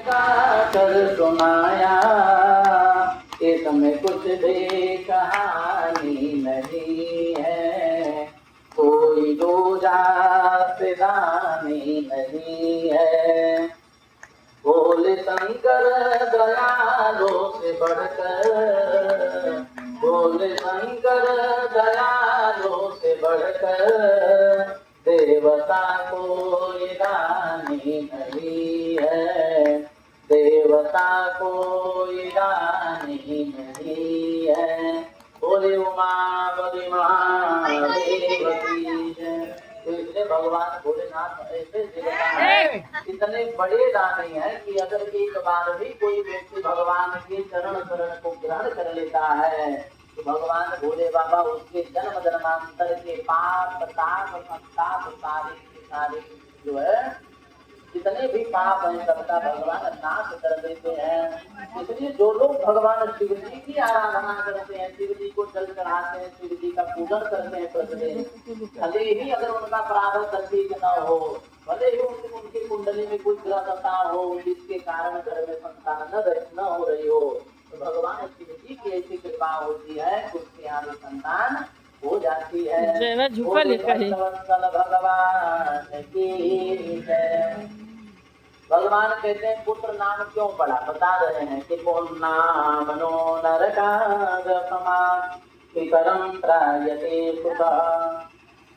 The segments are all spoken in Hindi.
कर सुनाया, इसमें कुछ भी कहानी नहीं है, कोई दूजा सिदानी नहीं है। बोले शंकर दयालों से बढ़कर, बोले शंकर दयालों से बढ़कर, देवता कोई रानी नहीं है, देवता कोई रानी नहीं है। बोले उमा बलि महादेव की जय। तो इसलिए भगवान भोलेनाथ ऐसे देवता हैं, इतने बड़े दानी हैं कि अगर एक बार भी कोई व्यक्ति भगवान के चरण शरण को ग्रहण कर लेता है तो भगवान भोले बाबा उसके जन्म जन्मांतर के पाप ताप संताप सारे जो है जितने भी पाप हैं सबका भगवान नाश कर देते हैं। इसलिए जो लोग भगवान शिव जी की आराधना करते हैं, शिव जी को जल चढ़ाते हैं, शिव जी का पूजन करते हैं प्रतिदिन, भले ही अगर उनका प्रारब्ध ठीक न हो, भले ही उनकी कुंडली में कुछ ग्रहता हो जिसके कारण घर में संतान न हो रही हो, तो भगवान शिव जी की ऐसी कृपा होती है उसके यहाँ भी संतान हो जाती है। भगवान की जय। भगवान कहते हैं पुत्र नाम क्यों पड़ा, बता रहे हैं कि पुण्णाम नो नरकागसमान् पितरं त्रायते सुतः।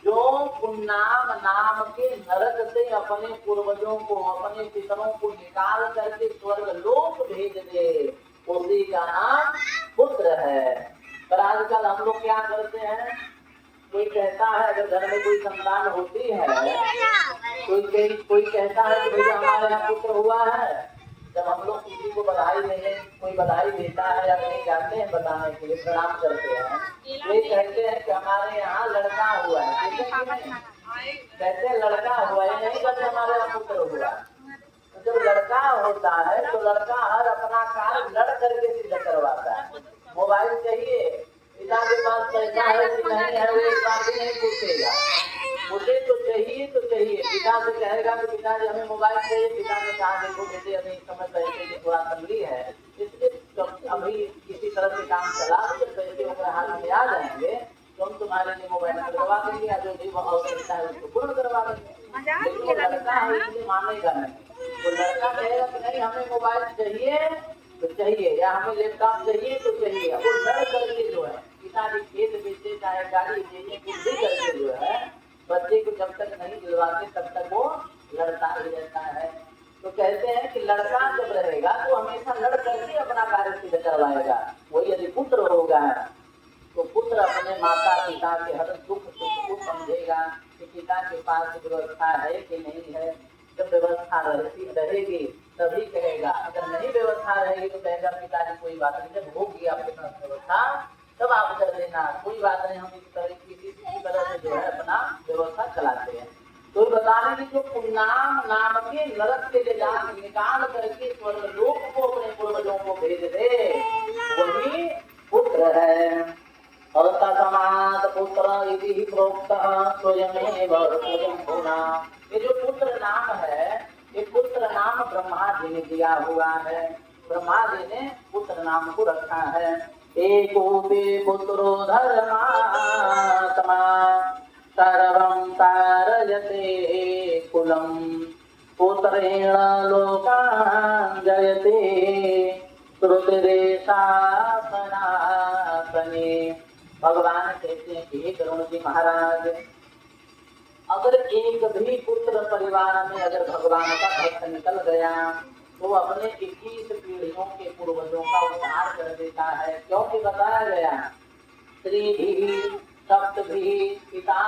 जो पुण्णाम नाम के नरक से अपने पूर्वजों को अपने पितरों को निकाल करके स्वर्ग लोक भेज दे, उसी का नाम पुत्र है। पर आजकल हम लोग क्या करते हैं, कोई कहता है अगर घर में कोई संतान होती है, कोई कहता है कि भैया हमारे यहाँ पुत्र हुआ है, जब हम लोग किसी को बधाई देने कोई बधाई देता है या कहीं जाते हैं बताने के लिए प्रणाम करते हैं, वे कहते हैं कि हमारे यहाँ लड़का हुआ है, कहते हैं लड़का हुआ है, नहीं कहते हमारे यहाँ पुत्र हुआ। तो जब लड़का होता है तो लड़का हर अपना कार्य लड़ करके सिद्ध करवाता है। मोबाइल चाहिए, पिता के पास पैसा है कि नहीं है वो एक बात ही नहीं पूछेगा, मुझे तो चाहिए। पिता से कहेगा कि पिताजी हमें मोबाइल चाहिए, पिता ने कहा देखो बेटे अभी इस समय पैसे की थोड़ा तंगी है, इसलिए अभी किसी तरह से काम चला दो, जब पैसे वगैरह हाथ में आ जाएंगे तो हम तुम्हारे लिए मोबाइल करवा देंगे, या जो भी आवश्यकता है उसको पूर्ण करवा देंगे। लेकिन वो लड़का है इसलिए मानेगा नहीं, वो लड़का कहेगा कि नहीं हमें मोबाइल चाहिए तो चाहिए, या हमें लैपटॉप चाहिए तो चाहिए। वो लड़ करके जो है पिताजी खेत बेचे चाहे गाड़ी बेचे कुछ भी करके जो है बच्चे को जब तक नहीं दिलवाते तब तक वो लड़ता ही रहता है। तो कहते हैं कि लड़का जब रहेगा तो हमेशा लड़ करके अपना कार्य सिद्ध करवाएगा। वही यदि पुत्र होगा तो पुत्र अपने माता पिता के हर दुख सुख को समझेगा कि पिता के पास व्यवस्था है कि नहीं है। जब व्यवस्था रहेगी तभी कहेगा, अगर नहीं व्यवस्था रहेगी तो कहेगा पिताजी कोई बात नहीं, जब होगी आपके पास व्यवस्था तब आप कर देना, कोई बात नहीं, हम इस तरह से जो है अपना व्यवस्था चलाते हैं। तो बताने की जो पुण्णाम नाम के नरक से ले जाकर निकाल करके स्वर्ग लोक को अपने पूर्वजों को भेज दे, वही पुत्र है। और तस्मात् पुत्र इति प्रोक्तः स्वयमेव स्वयंभुना। ये जो पुत्र नाम है, ये पुत्र नाम ब्रह्मा जी ने दिया हुआ है, ब्रह्मा जी ने पुत्र नाम को रखा है। एकोपि पुत्रो धर्मात्मा सर्वं कारयते कुलं, पुत्रेण लोकान् जयते श्रुतिरेषा सनातने। भगवान कहते हैं कि हे करुण जी महाराज, अगर एक भी पुत्र परिवार में अगर भगवान का भक्त निकल गया तो अपने 21 पीढ़ियों के पूर्वजों का उद्धार कर देता है। क्योंकि बताया गया स्त्री भी सप्त भी पिता